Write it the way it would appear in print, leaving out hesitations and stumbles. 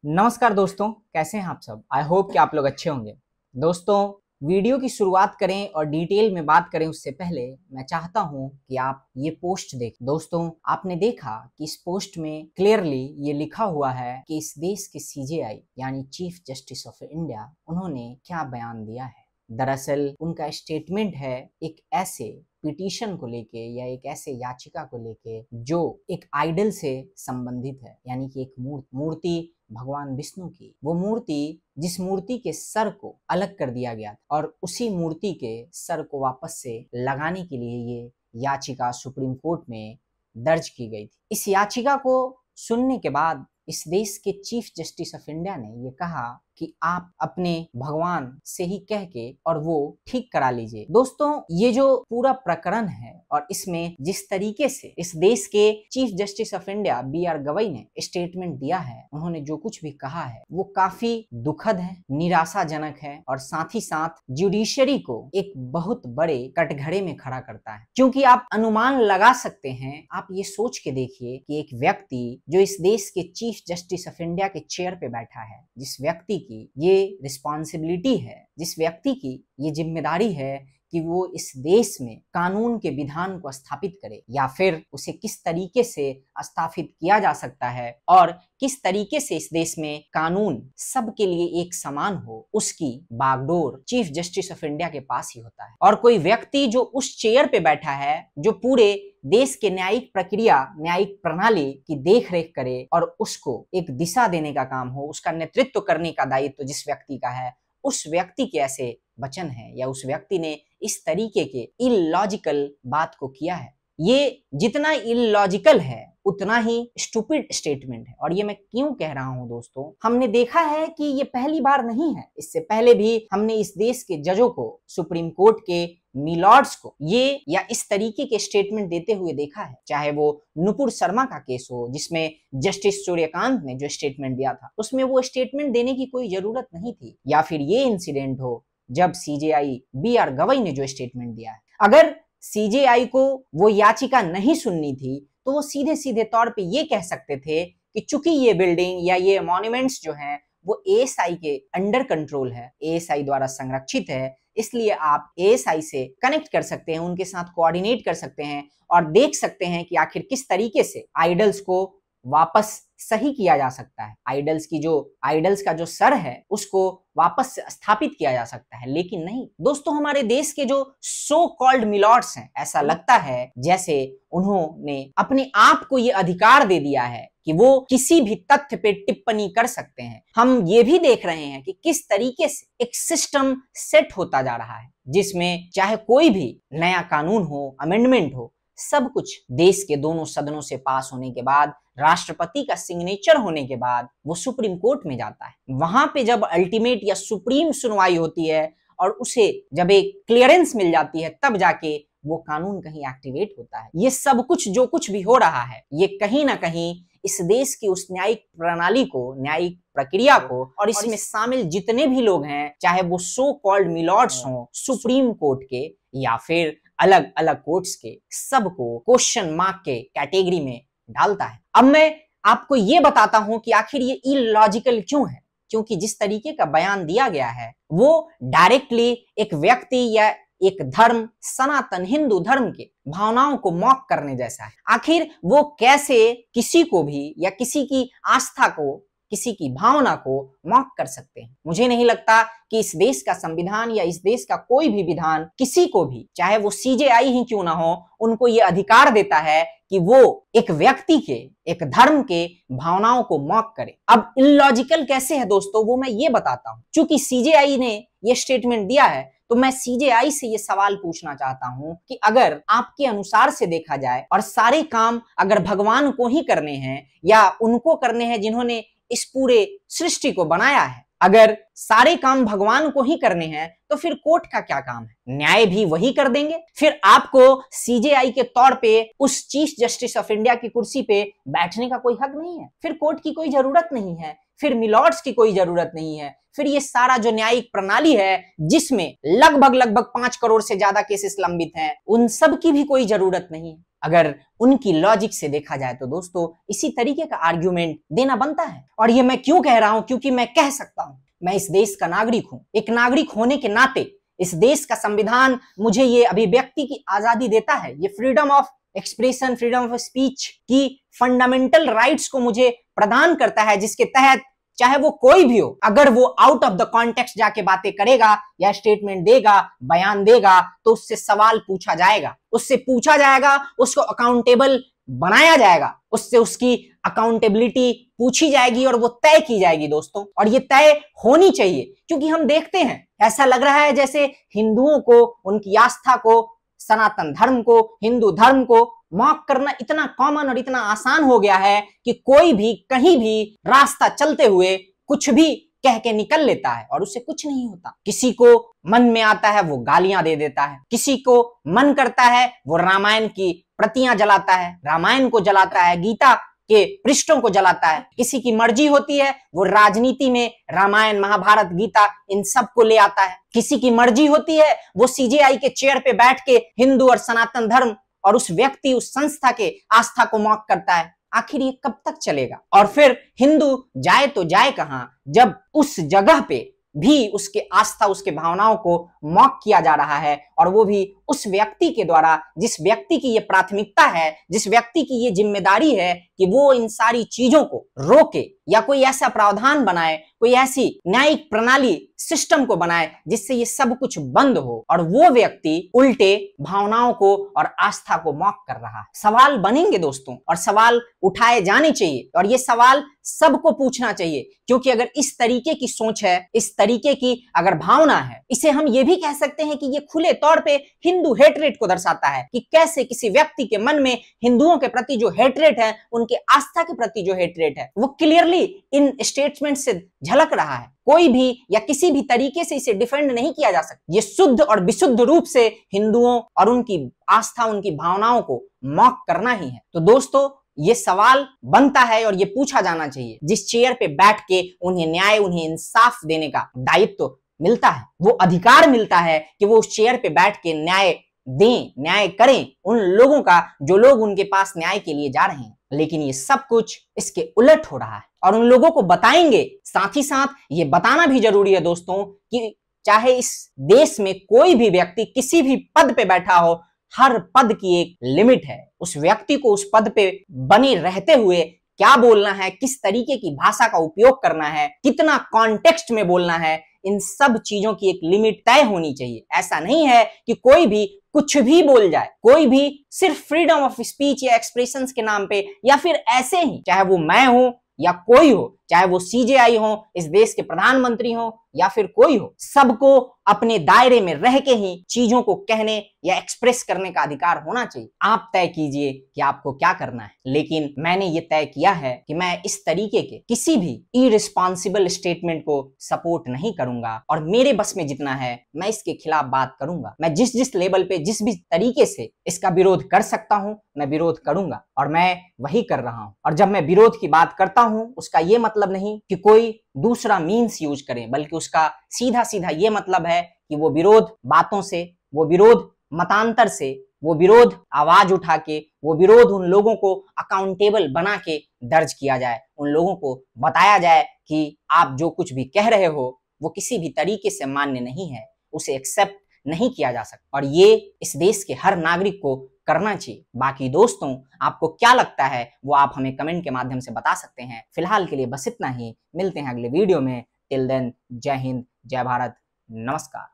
नमस्कार दोस्तों, कैसे हैं आप सब। आई होप कि आप लोग अच्छे होंगे। दोस्तों, वीडियो की शुरुआत करें और डिटेल में बात करें उससे पहले मैं चाहता हूं कि आप ये पोस्ट देखें। दोस्तों, आपने देखा कि इस पोस्ट में क्लियरली ये लिखा हुआ है कि इस देश के सीजेआई यानी चीफ जस्टिस ऑफ इंडिया उन्होंने क्या बयान दिया है। दरअसल उनका स्टेटमेंट है एक ऐसे पिटीशन को लेके या एक ऐसे याचिका को लेके जो एक आइडल से संबंधित है, यानी कि एक मूर्ति भगवान विष्णु की, वो मूर्ति जिस मूर्ति के सर को अलग कर दिया गया था और उसी मूर्ति के सर को वापस से लगाने के लिए ये याचिका सुप्रीम कोर्ट में दर्ज की गई थी। इस याचिका को सुनने के बाद इस देश के चीफ जस्टिस ऑफ इंडिया ने ये कहा कि आप अपने भगवान से ही कह के और वो ठीक करा लीजिए। दोस्तों, ये जो पूरा प्रकरण है और इसमें जिस तरीके से इस देश के chief justice of India BR Gavai ने स्टेटमेंट दिया है, उन्होंने जो कुछ भी कहा है वो काफी दुखद है, निराशाजनक है और साथ ही साथ जुडिशरी को एक बहुत बड़े कटघरे में खड़ा करता है। क्योंकि आप अनुमान लगा सकते हैं, आप ये सोच के देखिए कि एक व्यक्ति जो इस देश के चीफ जस्टिस ऑफ इंडिया के चेयर पे बैठा है, जिस व्यक्ति की ये रिस्पॉन्सिबिलिटी है, जिस व्यक्ति की ये जिम्मेदारी है कि वो इस देश में कानून के विधान को स्थापित करे या फिर उसे किस तरीके से स्थापित किया जा सकता है और किस तरीके से इस देश में कानून सबके लिए एक समान हो, उसकी बागडोर चीफ जस्टिस ऑफ इंडिया के पास ही होता है। और कोई व्यक्ति जो उस चेयर पे बैठा है, जो पूरे देश के न्यायिक प्रक्रिया, न्यायिक प्रणाली की देखरेख करे और उसको एक दिशा देने का काम हो, उसका नेतृत्व करने का दायित्व जिस व्यक्ति का है, उस व्यक्ति के ऐसे वचन है या उस व्यक्ति ने इस तरीके के इलॉजिकल बात को किया है। ये जितना इलॉजिकल है उतना ही स्टूपिड स्टेटमेंट है। और ये मैं क्यों कह रहा हूं दोस्तों, हमने देखा है कि ये पहली बार नहीं है। इससे पहले भी हमने इस देश के जजों को, सुप्रीम कोर्ट के मिलॉर्ड्स को ये या इस तरीके के स्टेटमेंट देते हुए देखा है। चाहे वो नुपुर शर्मा का केस हो, जिसमें जस्टिस सूर्यकांत ने जो स्टेटमेंट दिया था उसमें वो स्टेटमेंट देने की कोई जरूरत नहीं थी, या फिर ये इंसिडेंट हो जब CJI BR गवई ने जो स्टेटमेंट दिया है। अगर CJI को वो याचिका नहीं सुननी थी तो वो सीधे सीधे तौर पे ये कह सकते थे कि चूंकि ये बिल्डिंग या ये मॉन्यूमेंट्स जो हैं वो ASI के अंडर कंट्रोल है, ASI द्वारा संरक्षित है, इसलिए आप ASI से कनेक्ट कर सकते हैं, उनके साथ कोऑर्डिनेट कर सकते हैं और देख सकते हैं कि आखिर किस तरीके से आइडल्स को वापस सही किया जा सकता है, आइडल्स का जो सर है उसको वापस से स्थापित किया जा सकता है। लेकिन नहीं दोस्तों, हमारे देश के जो सो कॉल्ड मिलॉर्ड्स हैं, ऐसा लगता है जैसे उन्होंने अपने आप को ये अधिकार दे दिया है कि वो किसी भी तथ्य पे टिप्पणी कर सकते हैं। हम ये भी देख रहे हैं कि किस तरीके से एक सिस्टम सेट होता जा रहा है, जिसमें चाहे कोई भी नया कानून हो, अमेंडमेंट हो, सब कुछ देश के दोनों सदनों से पास होने के बाद, राष्ट्रपति का सिग्नेचर होने के बाद वो सुप्रीम कोर्ट में जाता है। वहां पे जब अल्टीमेट या सुप्रीम सुनवाई होती है और उसे जब एक क्लियरेंस मिल जाती है, तब जाके वो कानून कहीं एक्टिवेट होता है। ये सब कुछ जो कुछ भी हो रहा है, ये कहीं ना कहीं इस देश की उस न्यायिक प्रणाली को, न्यायिक प्रक्रिया को और इसमें शामिल जितने भी लोग हैं, चाहे वो सो कॉल्ड मिलॉर्ड्स हों सुप्रीम कोर्ट के या फिर अलग अलग कोर्ट्स के, सबको क्वेश्चन मार्क के कैटेगरी में डालता है। अब मैं आपको ये बताता हूं कि आखिर ये इलॉजिकल क्यों है। क्योंकि जिस तरीके का बयान दिया गया है वो डायरेक्टली एक व्यक्ति या एक धर्म, सनातन हिंदू धर्म के भावनाओं को मॉक करने जैसा है। आखिर वो कैसे किसी को भी या किसी की आस्था को, किसी की भावना को मॉक कर सकते हैं। मुझे नहीं लगता कि इस देश का संविधान या इस देश का कोई भी विधान किसी को भी, चाहे वो CJI ही क्यों ना हो, उनको ये अधिकार देता है कि वो एक व्यक्ति के, एक धर्म के भावनाओं को मॉक करे। अब इलॉजिकल कैसे है दोस्तों, वो मैं ये बताता हूं। चूंकि CJI ने ये स्टेटमेंट दिया है तो मैं CJI से ये सवाल पूछना चाहता हूं कि अगर आपके अनुसार से देखा जाए और सारे काम अगर भगवान को ही करने हैं या उनको करने हैं जिन्होंने इस पूरे सृष्टि को बनाया है, अगर सारे काम भगवान को ही करने हैं तो फिर कोर्ट का क्या काम है? न्याय भी वही कर देंगे। फिर आपको CJI के तौर पे उस चीफ जस्टिस ऑफ इंडिया की कुर्सी पे बैठने का कोई हक नहीं है, फिर कोर्ट की कोई जरूरत नहीं है, फिर मिलॉर्ड्स की कोई जरूरत नहीं है, फिर ये सारा जो न्यायिक प्रणाली है जिसमें लगभग 5 करोड़ से ज्यादा केसेस लंबित हैं, उन सब की भी कोई जरूरत नहीं है। अगर उनकी लॉजिक से देखा जाए तो दोस्तों इसी तरीके का आर्ग्यूमेंट देना बनता है। और ये मैं क्यों कह रहा हूं, क्योंकि मैं कह सकता हूं, मैं इस देश का नागरिक हूं। एक नागरिक होने के नाते इस देश का संविधान मुझे ये अभिव्यक्ति की आजादी देता है, ये freedom of expression, freedom of speech की फंडामेंटल राइट्स को मुझे प्रदान करता है, जिसके तहत चाहे वो कोई भी हो, अगर वो आउट ऑफ द कॉन्टेक्स्ट जाके बातें करेगा या स्टेटमेंट देगा, बयान देगा, तो उससे सवाल पूछा जाएगा, उससे पूछा जाएगा, उसको अकाउंटेबल बनाया जाएगा, उससे उसकी अकाउंटेबिलिटी पूछी जाएगी और वो तय की जाएगी दोस्तों। और ये तय होनी चाहिए, क्योंकि हम देखते हैं ऐसा लग रहा है जैसे हिंदुओं को, उनकी आस्था को, सनातन धर्म को, हिंदू धर्म को मॉक करना इतना कॉमन और इतना आसान हो गया है कि कोई भी कहीं भी रास्ता चलते हुए कुछ भी कह के निकल लेता है और उससे कुछ नहीं होता। किसी को मन में आता है वो गालियां दे देता है, किसी को मन करता है वो रामायण की प्रतियां जलाता है, रामायण को जलाता है, गीता के पृष्ठों को जलाता है। किसी की मर्जी होती है वो राजनीति में रामायण, महाभारत, गीता इन सब को ले आता है। किसी की मर्जी होती है वो सीजेआई के चेयर पे बैठ के हिंदू और सनातन धर्म और उस व्यक्ति, उस संस्था के आस्था को मॉक करता है। आखिर ये कब तक चलेगा? और फिर हिंदू जाए तो जाए कहां, जब उस जगह पे भी उसके आस्था, उसके भावनाओं को मॉक किया जा रहा है, और वो भी उस व्यक्ति के द्वारा जिस व्यक्ति की ये प्राथमिकता है, जिस व्यक्ति की ये जिम्मेदारी है कि वो इन सारी चीजों को रोके या कोई ऐसा प्रावधान बनाए, कोई ऐसी न्यायिक प्रणाली, सिस्टम को बनाए जिससे ये सब कुछ बंद हो, और वो व्यक्ति उल्टे भावनाओं को और आस्था को मॉक कर रहा है। सवाल बनेंगे दोस्तों, और सवाल उठाए जाने चाहिए, और ये सवाल सबको पूछना चाहिए, क्योंकि अगर इस तरीके की सोच है, इस तरीके की अगर भावना है, इसे हम ये भी कह सकते हैं कि ये खुले तौर पे हिंदू हेटरेट को दर्शाता है, कि कैसे किसी व्यक्ति के मन में हिंदुओं के प्रति जो हेटरेट है, उनके आस्था के प्रति जो हेटरेट है, वो क्लियरली इन स्टेटमेंट से झलक रहा है। कोई भी या किसी भी तरीके से इसे डिफेंड नहीं किया जा सकता। ये शुद्ध और विशुद्ध रूप से हिंदुओं और उनकी आस्था, उनकी भावनाओं को मॉक करना ही है। तो दोस्तों ये सवाल बनता है और ये पूछा जाना चाहिए। जिस चेयर पे बैठ के उन्हें न्याय, उन्हें इंसाफ देने का दायित्व मिलता है, वो अधिकार मिलता है कि वो उस चेयर पे बैठ के न्याय दें, न्याय करें उन लोगों का जो लोग उनके पास न्याय के लिए जा रहे हैं। लेकिन ये सब कुछ इसके उलट हो रहा है, और उन लोगों को बताएंगे। साथ ही साथ ये बताना भी जरूरी है दोस्तों कि चाहे इस देश में कोई भी व्यक्ति किसी भी पद पे बैठा हो, हर पद की एक लिमिट है। उस व्यक्ति को उस पद पे बने रहते हुए क्या बोलना है, किस तरीके की भाषा का उपयोग करना है, कितना कॉन्टेक्स्ट में बोलना है, इन सब चीजों की एक लिमिट तय होनी चाहिए। ऐसा नहीं है कि कोई भी कुछ भी बोल जाए, कोई भी सिर्फ फ्रीडम ऑफ स्पीच या एक्सप्रेशंस के नाम पे, या फिर ऐसे ही, चाहे वो मैं हूं या कोई हो, चाहे वो सीजेआई हो, इस देश के प्रधानमंत्री हो या फिर कोई हो, सबको अपने दायरे में रह के ही चीजों को कहने या एक्सप्रेस करने का अधिकार होना चाहिए। आप तय कीजिए कि आपको क्या करना है, लेकिन मैंने ये तय किया है कि मैं इस तरीके के किसी भी इररिस्पॉन्सिबल स्टेटमेंट को सपोर्ट नहीं करूंगा, और मेरे बस में जितना है मैं इसके खिलाफ बात करूंगा। मैं जिस लेवल पे, जिस भी तरीके से इसका विरोध कर सकता हूं, मैं विरोध करूंगा, और मैं वही कर रहा हूं। और जब मैं विरोध की बात करता हूं, उसका ये मतलब नहीं कि कोई दूसरा मीन्स यूज करें, बल्कि उसका सीधा सीधा ये मतलब है कि वो विरोध बातों से, वो विरोध मतांतर से, वो विरोध आवाज उठा के, वो विरोध उन लोगों को अकाउंटेबल बना के दर्ज किया जाए, उन लोगों को बताया जाए कि आप जो कुछ भी कह रहे हो वो किसी भी तरीके से मान्य नहीं है, उसे एक्सेप्ट नहीं किया जा सकता, और ये इस देश के हर नागरिक को करना चाहिए। बाकी दोस्तों आपको क्या लगता है वो आप हमें कमेंट के माध्यम से बता सकते हैं। फिलहाल के लिए बस इतना ही, मिलते हैं अगले वीडियो में। टिल देन, जय हिंद, जय भारत, नमस्कार।